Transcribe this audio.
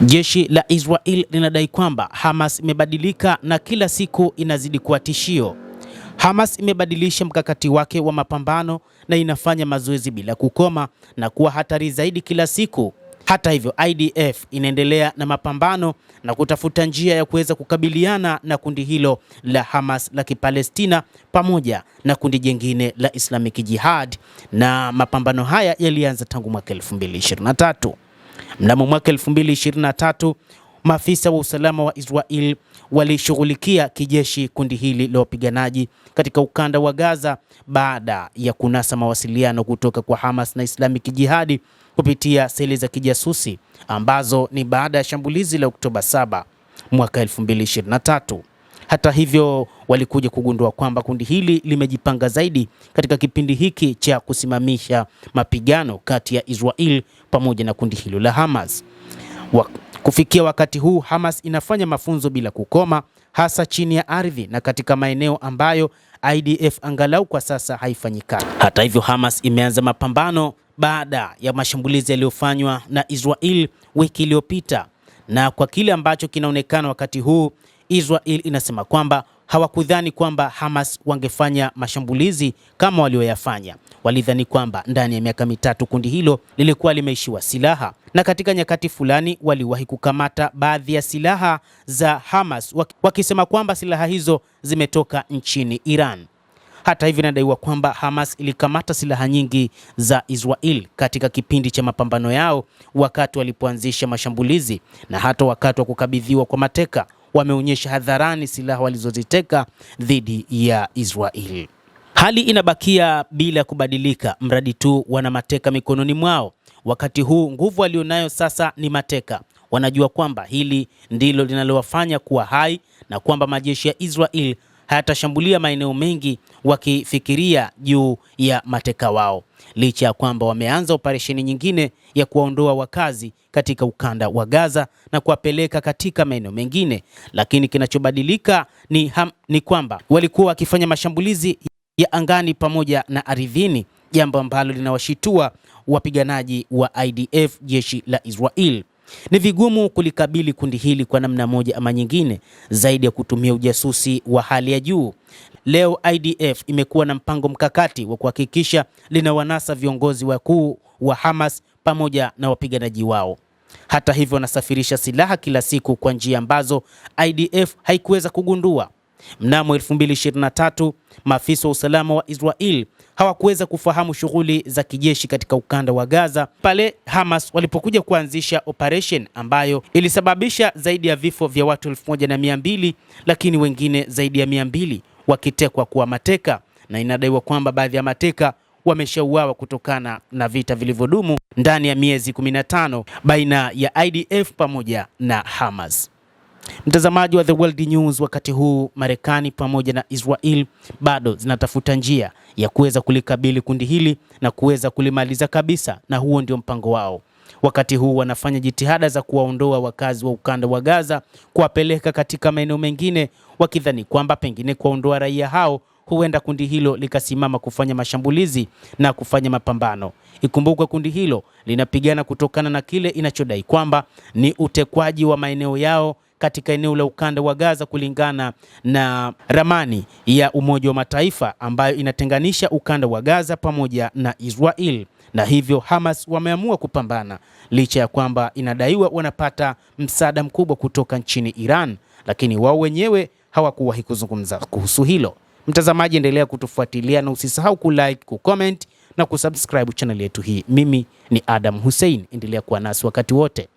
Jeshi la Israel linadai kwamba Hamas imebadilika na kila siku inazidi kuwa tishio. Hamas imebadilisha mkakati wake wa mapambano na inafanya mazoezi bila kukoma na kuwa hatari zaidi kila siku. Hata hivyo, IDF inaendelea na mapambano na kutafuta njia ya kuweza kukabiliana na kundi hilo la Hamas la Kipalestina pamoja na kundi jingine la Islamic Jihad, na mapambano haya yalianza tangu mwaka 2023. Mnamo mwaka 2023, maafisa wa usalama wa Israel walishughulikia kijeshi kundi hili la wapiganaji katika ukanda wa Gaza baada ya kunasa mawasiliano kutoka kwa Hamas na Islamic Jihad kupitia seli za kijasusi ambazo ni baada ya shambulizi la Oktoba 7 mwaka 2023. Hata hivyo, walikuja kugundua kwamba kundi hili limejipanga zaidi katika kipindi hiki cha kusimamisha mapigano kati ya Israel pamoja na kundi hilo la Hamas. Kufikia wakati huu, Hamas inafanya mafunzo bila kukoma, hasa chini ya ardhi na katika maeneo ambayo IDF angalau kwa sasa haifanyika. Hata hivyo, Hamas imeanza mapambano baada ya mashambulizi yaliyofanywa na Israel wiki iliyopita, na kwa kile ambacho kinaonekana wakati huu, Israel inasema kwamba hawakudhani kwamba Hamas wangefanya mashambulizi kama walioyafanya. Walidhani kwamba ndani ya miaka mitatu kundi hilo lilikuwa limeishiwa silaha, na katika nyakati fulani waliwahi kukamata baadhi ya silaha za Hamas wakisema kwamba silaha hizo zimetoka nchini Iran. Hata hivyo, inadaiwa kwamba Hamas ilikamata silaha nyingi za Israel katika kipindi cha mapambano yao wakati walipoanzisha mashambulizi, na hata wakati wa kukabidhiwa kwa mateka wameonyesha hadharani silaha walizoziteka dhidi ya Israel. Hali inabakia bila kubadilika mradi tu wana mateka mikononi mwao. Wakati huu nguvu walionayo sasa ni mateka. Wanajua kwamba hili ndilo linalowafanya kuwa hai na kwamba majeshi ya Israel hayatashambulia maeneo mengi wakifikiria juu ya mateka wao, licha ya kwamba wameanza operesheni nyingine ya kuwaondoa wakazi katika ukanda wa Gaza na kuwapeleka katika maeneo mengine. Lakini kinachobadilika ni kwamba walikuwa wakifanya mashambulizi ya angani pamoja na ardhini, jambo ambalo linawashitua wapiganaji wa IDF, jeshi la Israel. Ni vigumu kulikabili kundi hili kwa namna moja ama nyingine zaidi ya kutumia ujasusi wa hali ya juu. Leo IDF imekuwa na mpango mkakati wa kuhakikisha linawanasa viongozi wakuu wa Hamas pamoja na wapiganaji wao. Hata hivyo, wanasafirisha silaha kila siku kwa njia ambazo IDF haikuweza kugundua. Mnamo 2023, maafisa wa usalama wa Israel hawakuweza kufahamu shughuli za kijeshi katika ukanda wa Gaza pale Hamas walipokuja kuanzisha operation ambayo ilisababisha zaidi ya vifo vya watu 1200, lakini wengine zaidi ya 200 wakitekwa kuwa mateka, na inadaiwa kwamba baadhi ya mateka wameshauawa kutokana na vita vilivyodumu ndani ya miezi 15 baina ya IDF pamoja na Hamas. Mtazamaji wa The World News, wakati huu Marekani pamoja na Israel bado zinatafuta njia ya kuweza kulikabili kundi hili na kuweza kulimaliza kabisa, na huo ndio mpango wao. Wakati huu wanafanya jitihada za kuwaondoa wakazi wa ukanda wa Gaza, kuwapeleka katika maeneo mengine, wakidhani kwamba pengine kuwaondoa raia hao huenda kundi hilo likasimama kufanya mashambulizi na kufanya mapambano. Ikumbukwe kundi hilo linapigana kutokana na kile inachodai kwamba ni utekwaji wa maeneo yao katika eneo la ukanda wa Gaza, kulingana na ramani ya Umoja wa Mataifa ambayo inatenganisha ukanda wa Gaza pamoja na Israel. Na hivyo Hamas wameamua kupambana licha ya kwamba inadaiwa wanapata msaada mkubwa kutoka nchini Iran, lakini wao wenyewe hawakuwahi kuzungumza kuhusu hilo. Mtazamaji, endelea kutufuatilia na usisahau kulike, kucomment na kusubscribe channel yetu hii. Mimi ni Adam Hussein, endelea kuwa nasi wakati wote.